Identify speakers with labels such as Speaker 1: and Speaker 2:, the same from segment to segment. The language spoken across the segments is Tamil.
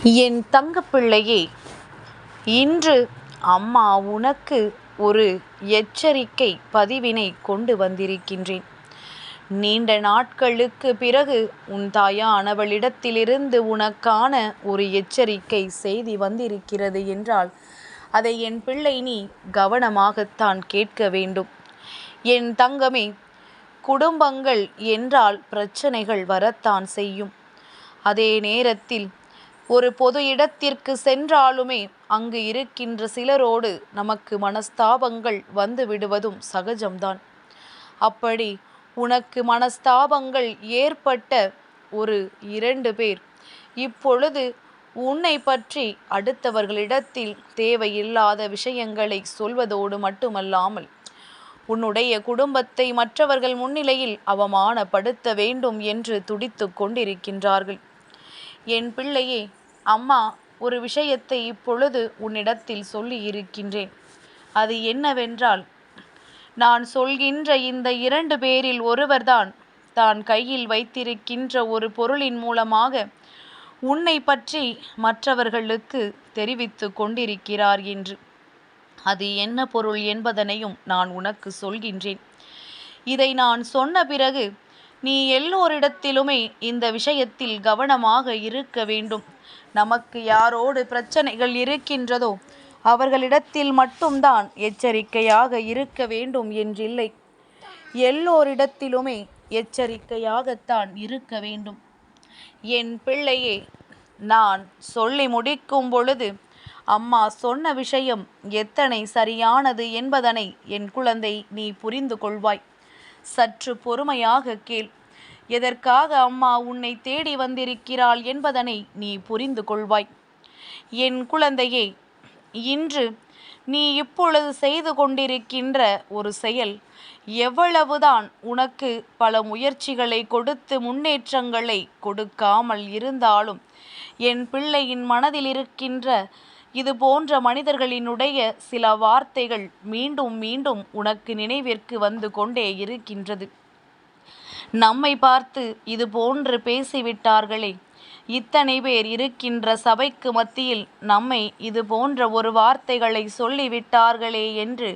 Speaker 1: என் தங்கப்பிள்ளையே, இன்று அம்மா உனக்கு ஒரு எச்சரிக்கை பதிவினை கொண்டு வந்திருக்கின்றேன். நீண்ட நாட்களுக்கு பிறகு உன் தாயானவளிடத்திலிருந்து உனக்கான ஒரு எச்சரிக்கை செய்தி வந்திருக்கிறது என்றால் அதை என் பிள்ளை நீ கவனமாகத்தான் கேட்க வேண்டும். என் தங்கமே, குடும்பங்கள் என்றால் பிரச்சனைகள் வரத்தான் செய்யும். அதே நேரத்தில் ஒரு பொது இடத்திற்கு சென்றாலுமே அங்கு இருக்கின்ற சிலரோடு நமக்கு மனஸ்தாபங்கள் வந்து விடுவதும் சகஜம்தான். அப்படி உனக்கு மனஸ்தாபங்கள் ஏற்பட்ட ஒரு 2 பேர் இப்பொழுது உன்னை பற்றி அடுத்தவர்களிடத்தில் தேவையில்லாத விஷயங்களை சொல்வதோடு மட்டுமல்லாமல் உன்னுடைய குடும்பத்தை மற்றவர்கள் முன்னிலையில் அவமானப்படுத்த வேண்டும் என்று துடித்து கொண்டிருக்கின்றார்கள். என் பிள்ளையே, அம்மா ஒரு விஷயத்தை இப்பொழுது உன்னிடத்தில் சொல்லி இருக்கின்றேன். அது என்னவென்றால், நான் சொல்கின்ற இந்த 2 பேரில் ஒருவர்தான் தான் கையில் வைத்திருக்கின்ற ஒரு பொருளின் மூலமாக உன்னை பற்றி மற்றவர்களுக்கு தெரிவித்து கொண்டிருக்கிறார் என்று. அது என்ன பொருள் என்பதனையும் நான் உனக்கு சொல்கின்றேன். இதை நான் சொன்ன பிறகு நீ எல்லோரிடத்திலுமே இந்த விஷயத்தில் கவனமாக இருக்க வேண்டும். நமக்கு யாரோடு பிரச்சனைகள் இருக்கின்றதோ அவர்களிடத்தில் மட்டும்தான் எச்சரிக்கையாக இருக்க வேண்டும் என்றில்லை. எல்லோரிடத்திலுமே எச்சரிக்கையாகத்தான் இருக்க வேண்டும். என் பிள்ளையே, நான் சொல்லி முடிக்கும் பொழுது அம்மா சொன்ன விஷயம் எத்தனை சரியானது என்பதனை என் குழந்தை நீ புரிந்து கொள்வாய். சற்று பொறுமையாக கேள். எதற்காக அம்மா உன்னை தேடி வந்திருக்கிறாள் என்பதனை நீ புரிந்து கொள்வாய். என் குழந்தையே, இன்று நீ இப்பொழுது செய்து கொண்டிருக்கின்ற ஒரு செயல் எவ்வளவுதான் உனக்கு பல முயற்சிகளை கொடுத்து முன்னேற்றங்களை கொடுக்காமல் இருந்தாலும் என் பிள்ளையின் மனதில் இருக்கின்ற இது போன்ற மனிதர்களினுடைய சில வார்த்தைகள் மீண்டும் மீண்டும் உனக்கு நினைவிற்கு வந்து கொண்டே இருக்கின்றது. நம்மை பார்த்து இது போன்று பேசிவிட்டார்களே, இத்தனை பேர் இருக்கின்ற சபைக்கு மத்தியில் நம்மை இது போன்ற ஒரு வார்த்தைகளை சொல்லிவிட்டார்களே என்று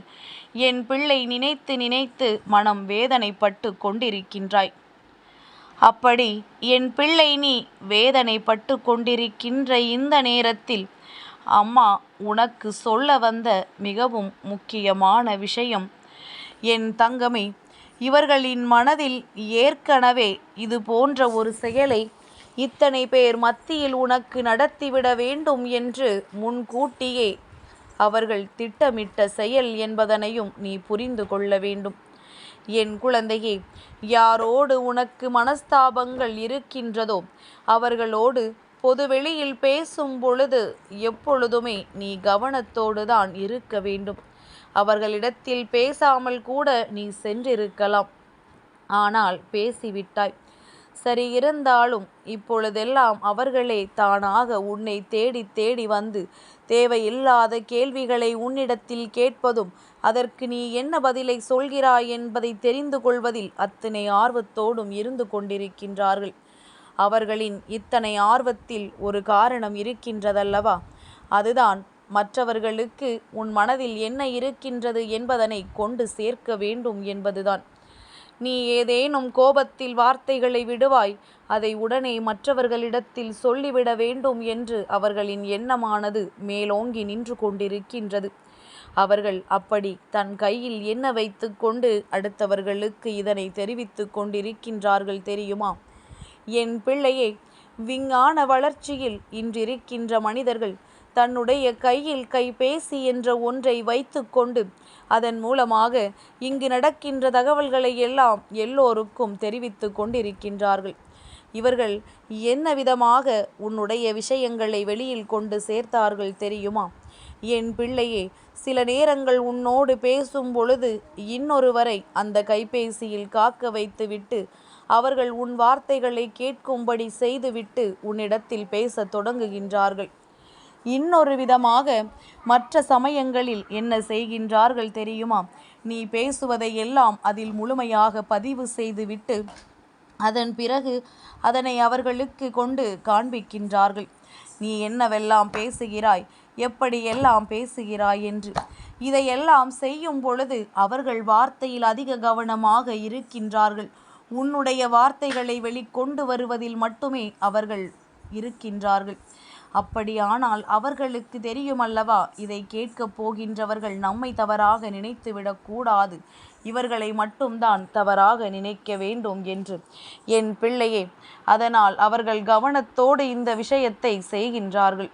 Speaker 1: என் பிள்ளை நினைத்து நினைத்து மனம் வேதனைப்பட்டு கொண்டிருக்கின்றாய். அப்படி என் பிள்ளை நீ வேதனைப்பட்டு கொண்டிருக்கின்ற இந்த நேரத்தில் அம்மா உனக்கு சொல்ல வந்த மிகவும் முக்கியமான விஷயம், என் தங்கமே, இவர்களின் மனதில் ஏற்கனவே இது போன்ற ஒரு செயலை இத்தனை பேர் மத்தியில் உனக்கு நடத்திவிட வேண்டும் என்று முன்கூட்டியே அவர்கள் திட்டமிட்ட செயல் என்பதனையும் நீ புரிந்து கொள்ள வேண்டும். என் குழந்தையே, யாரோடு உனக்கு மனஸ்தாபங்கள் இருக்கின்றதோ அவர்களோடு பொதுவெளியில் பேசும் பொழுது எப்பொழுதுமே நீ கவனத்தோடு தான் இருக்க வேண்டும். அவர்களிடத்தில் பேசாமல் கூட நீ சென்றிருக்கலாம். ஆனால் பேசிவிட்டாய். சரி, இருந்தாலும் இப்பொழுதெல்லாம் அவர்களே தானாக உன்னை தேடி தேடி வந்து தேவையில்லாத கேள்விகளை உன்னிடத்தில் கேட்பதும் அதற்கு நீ என்ன பதிலை சொல்கிறாய் என்பதை தெரிந்து கொள்வதில் அத்தனை ஆர்வத்தோடும் இருந்து கொண்டிருக்கின்றார்கள். அவர்களின் இத்தனை ஆர்வத்தில் ஒரு காரணம் இருக்கின்றதல்லவா? அதுதான் மற்றவர்களுக்கு உன் மனதில் என்ன இருக்கின்றது என்பதனை கொண்டு சேர்க்க வேண்டும் என்பதுதான். நீ ஏதேனும் கோபத்தில் வார்த்தைகளை விடுவாய், அதை உடனே மற்றவர்களிடத்தில் சொல்லிவிட வேண்டும் என்று அவர்களின் எண்ணமானது மேலோங்கி நின்று கொண்டிருக்கின்றது. அவர்கள் அப்படி தன் கையில் என்ன வைத்து கொண்டு அடுத்தவர்களுக்கு இதனை தெரிவித்து கொண்டிருக்கின்றார்கள் தெரியுமா? என் பிள்ளையே, விஞ்ஞான வளர்ச்சியில் இன்றிருக்கின்ற மனிதர்கள் தன்னுடைய கையில் கைபேசி என்ற ஒன்றை வைத்து கொண்டு அதன் மூலமாக இங்கு நடக்கின்ற தகவல்களை எல்லாம் எல்லோருக்கும் தெரிவித்து கொண்டிருக்கின்றார்கள். இவர்கள் என்ன விதமாக உன்னுடைய விஷயங்களை வெளியில் கொண்டு சேர்த்தார்கள் தெரியுமா? என் பிள்ளையே, சில நேரங்கள் உன்னோடு பேசும் பொழுது இன்னொருவரை அந்த கைபேசியில் காக்க வைத்துவிட்டு அவர்கள் உன் வார்த்தைகளை கேட்கும்படி செய்துவிட்டு உன்னிடத்தில் பேச தொடங்குகின்றார்கள். இன்னொரு விதமாக மற்ற சமயங்களில் என்ன செய்கின்றார்கள் தெரியுமா? நீ பேசுவதை எல்லாம் அதில் முழுமையாக பதிவு செய்துவிட்டு அதன் பிறகு அதனை அவர்களுக்கு கொண்டு காண்பிக்கின்றார்கள். நீ என்னவெல்லாம் பேசுகிறாய், எப்படியெல்லாம் பேசுகிறாய் என்று. இதையெல்லாம் செய்யும் பொழுது அவர்கள் வார்த்தையில் அதிக கவனமாக இருக்கின்றார்கள். உன்னுடைய வார்த்தைகளை வெளிக்கொண்டு வருவதில் மட்டுமே அவர்கள் இருக்கின்றார்கள். அப்படியானால் அவர்களுக்கு தெரியுமல்லவா, இதை கேட்கப் போகின்றவர்கள் நம்மை தவறாக நினைத்துவிடக்கூடாது, இவர்களை மட்டும்தான் தவறாக நினைக்க வேண்டும் என்று. என் பிள்ளையே, அதனால் அவர்கள் கவனத்தோடு இந்த விஷயத்தை செய்கின்றார்கள்.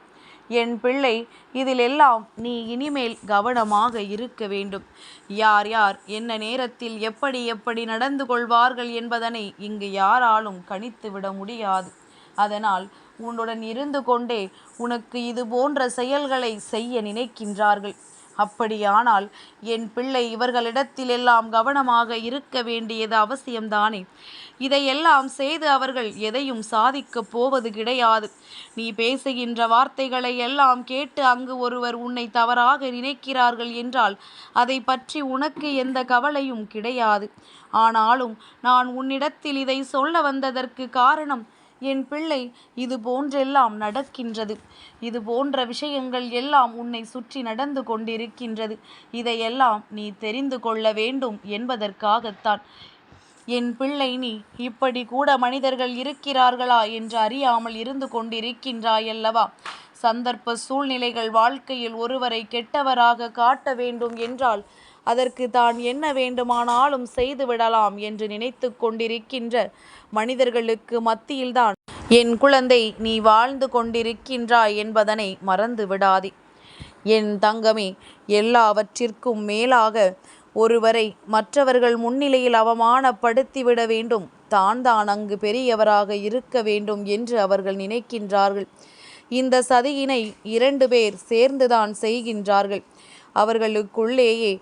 Speaker 1: என் பிள்ளை, இதிலெல்லாம் நீ இனிமேல் கவனமாக இருக்க வேண்டும். யார் யார் என்ன நேரத்தில் எப்படி எப்படி நடந்து கொள்வார்கள் என்பதனை இங்கு யாராலும் கணித்துவிட முடியாது. அதனால் உன்னுடன் இருந்து கொண்டே உனக்கு இது போன்ற செயல்களை செய்ய நினைக்கின்றார்கள். அப்படியானால் என் பிள்ளை, இவர்களிடத்திலெல்லாம் கவனமாக இருக்க வேண்டியது அவசியம்தானே? இதையெல்லாம் செய்து அவர்கள் எதையும் சாதிக்கப் போவது கிடையாது. நீ பேசுகின்ற வார்த்தைகளை எல்லாம் கேட்டு அங்கு ஒருவர் உன்னை தவறாக நினைக்கிறார்கள் என்றால் அதை பற்றி உனக்கு எந்த கவலையும் கிடையாது. ஆனாலும் நான் உன்னிடத்தில் இதை சொல்ல வந்ததற்கு காரணம், என் பிள்ளை, இது போன்றெல்லாம் நடக்கின்றது. இது போன்ற விஷயங்கள் எல்லாம் உன்னை சுற்றி நடந்து கொண்டிருக்கின்றது. இதையெல்லாம் நீ தெரிந்து கொள்ள வேண்டும் என்பதற்காகத்தான். என் பிள்ளை, நீ இப்படி கூட மனிதர்கள் இருக்கிறார்களா என்று அறியாமல் இருந்து கொண்டிருக்கின்றாயல்லவா? சந்தர்ப்ப சூழ்நிலைகள் வாழ்க்கையில் ஒருவரை கெட்டவராக காட்ட வேண்டும் என்றால் அதற்கு தான் என்ன வேண்டுமானாலும் செய்துவிடலாம் என்று நினைத்து கொண்டிருக்கின்ற மனிதர்களுக்கு மத்தியில்தான் என் குழந்தை நீ வாழ்ந்து கொண்டிருக்கின்றாய் என்பதனை மறந்து விடாதே. என் தங்கமே, எல்லாவற்றிற்கும் மேலாக ஒருவரை மற்றவர்கள் முன்னிலையில் அவமானப்படுத்திவிட வேண்டும், தான் அங்கு பெரியவராக இருக்க வேண்டும் என்று அவர்கள் நினைக்கின்றார்கள். இந்த சதியினை 2 பேர் சேர்ந்துதான் செய்கின்றார்கள். அவர்களுக்குள்ளேயே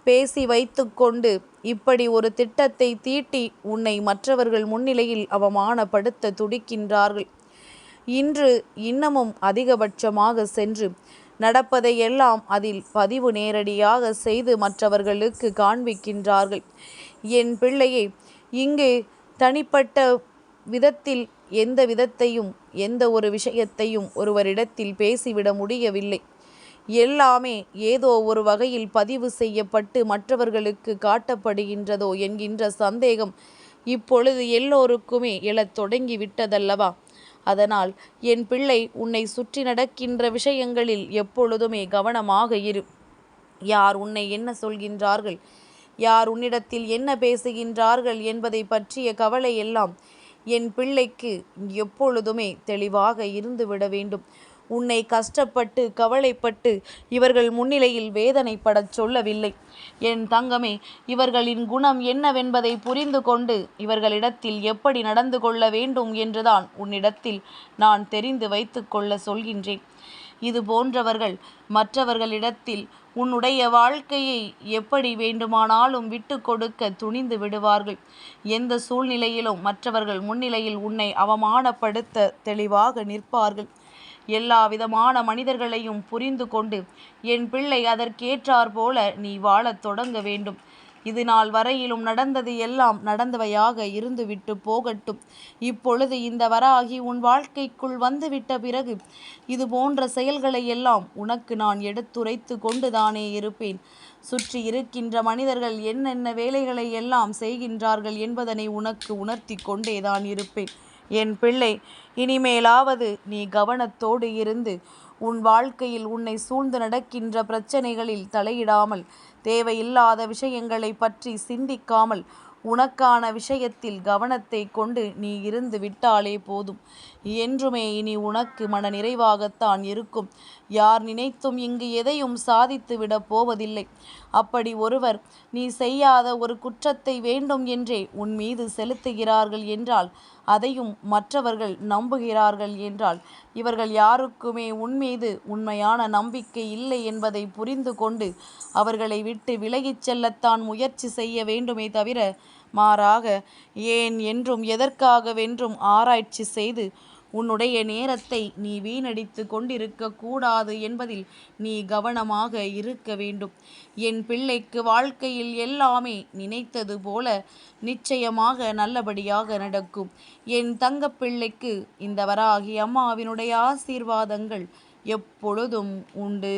Speaker 1: பேசி வைத்து கொண்டு இப்படி ஒரு திட்டத்தை தீட்டி உன்னை மற்றவர்கள் முன்னிலையில் அவமானப்படுத்த துடிக்கின்றார்கள். இன்று இன்னமும் அதிகபட்சமாக சென்று நடப்பதையெல்லாம் அதில் பதிவு நேரடியாக செய்து மற்றவர்களுக்கு காண்பிக்கின்றார்கள். என் பிள்ளையே, இங்கு தனிப்பட்ட விதத்தில் எந்த விதத்தையும் எந்த ஒரு விஷயத்தையும் ஒருவரிடத்தில் பேசிவிட முடியவில்லை. எல்லாமே ஏதோ ஒரு வகையில் பதிவு செய்யப்பட்டு மற்றவர்களுக்கு காட்டப்படுகின்றதோ என்கின்ற சந்தேகம் இப்பொழுது எல்லோருக்குமே எழத் தொடங்கி விட்டதல்லவா? அதனால் என் பிள்ளை, உன்னை சுற்றி நடக்கின்ற விஷயங்களில் எப்பொழுதுமே கவனமாக இரு. யார் உன்னை என்ன சொல்கின்றார்கள், யார் உன்னிடத்தில் என்ன பேசுகின்றார்கள் என்பதை பற்றிய கவலை எல்லாம் என் பிள்ளைக்கு எப்பொழுதுமே தெளிவாக இருந்துவிட வேண்டும். உன்னை கஷ்டப்பட்டு கவலைப்பட்டு இவர்கள் முன்னிலையில் வேதனைப்படச் சொல்லவில்லை. என் தங்கமே, இவர்களின் குணம் என்னவென்பதை புரிந்து கொண்டு இவர்களிடத்தில் எப்படி நடந்து கொள்ள வேண்டும் என்றுதான் உன்னிடத்தில் நான் தெரிந்து வைத்து கொள்ள சொல்கின்றேன். இது போன்றவர்கள் மற்றவர்களிடத்தில் உன்னுடைய வாழ்க்கையை எப்படி வேண்டுமானாலும் விட்டு கொடுக்க துணிந்து விடுவார்கள். எந்த சூழ்நிலையிலும் மற்றவர்கள் முன்னிலையில் உன்னை அவமானப்படுத்த தெளிவாக நிற்பார்கள். எல்லா விதமான மனிதர்களையும் புரிந்து கொண்டு என் பிள்ளை, அதற்கேற்றார் போல நீ வாழத் தொடங்க வேண்டும். இது நாள் வரையிலும் நடந்தது எல்லாம் நடந்தவையாக இருந்துவிட்டு போகட்டும். இப்பொழுது இந்த வராகி உன் வாழ்க்கைக்குள் வந்துவிட்ட பிறகு இது போன்ற செயல்களை எல்லாம் உனக்கு நான் எடுத்துரைத்து கொண்டுதானே இருப்பேன். சுற்றி இருக்கின்ற மனிதர்கள் என்னென்ன வேலைகளை எல்லாம் செய்கின்றார்கள் என்பதனை உனக்கு உணர்த்தி கொண்டேதான் இருப்பேன். என் பிள்ளை, இனிமேலாவது நீ கவனத்தோடு இருந்து உன் வாழ்க்கையில் உன்னை சூழ்ந்து நடக்கின்ற பிரச்சனைகளில் தலையிடாமல், தேவையில்லாத விஷயங்களை பற்றி சிந்திக்காமல் உனக்கான விஷயத்தில் கவனத்தை கொண்டு நீ இருந்து விட்டாலே போதும். என்றுமே இனி உனக்கு மன நிறைவாகத்தான் இருக்கும். யார் நினைத்தும் இங்கு எதையும் சாதித்து விடப் போவதில்லை. அப்படி ஒருவர் நீ செய்யாத ஒரு குற்றத்தை வேண்டும் என்றே உன் மீது செலுத்துகிறார்கள் என்றால், அதையும் மற்றவர்கள் நம்புகிறார்கள் என்றால், இவர்கள் யாருக்குமே உன் மீது உண்மையான நம்பிக்கை இல்லை என்பதை புரிந்து கொண்டு அவர்களை விட்டு விலகிச் செல்லத்தான் முயற்சி செய்ய வேண்டுமே தவிர, மாறாக ஏன் என்றும் எதற்காகவென்றும் ஆராய்ச்சி செய்து உன்னுடைய நேரத்தை நீ வீணடித்து கொண்டிருக்க கூடாது என்பதில் நீ கவனமாக இருக்க வேண்டும். என் பிள்ளைக்கு வாழ்க்கையில் எல்லாமே நினைத்தது போல நிச்சயமாக நல்லபடியாக நடக்கும். என் தங்கப்பிள்ளைக்கு இந்த வராகி அம்மாவினுடைய ஆசீர்வாதங்கள் எப்பொழுதும் உண்டு.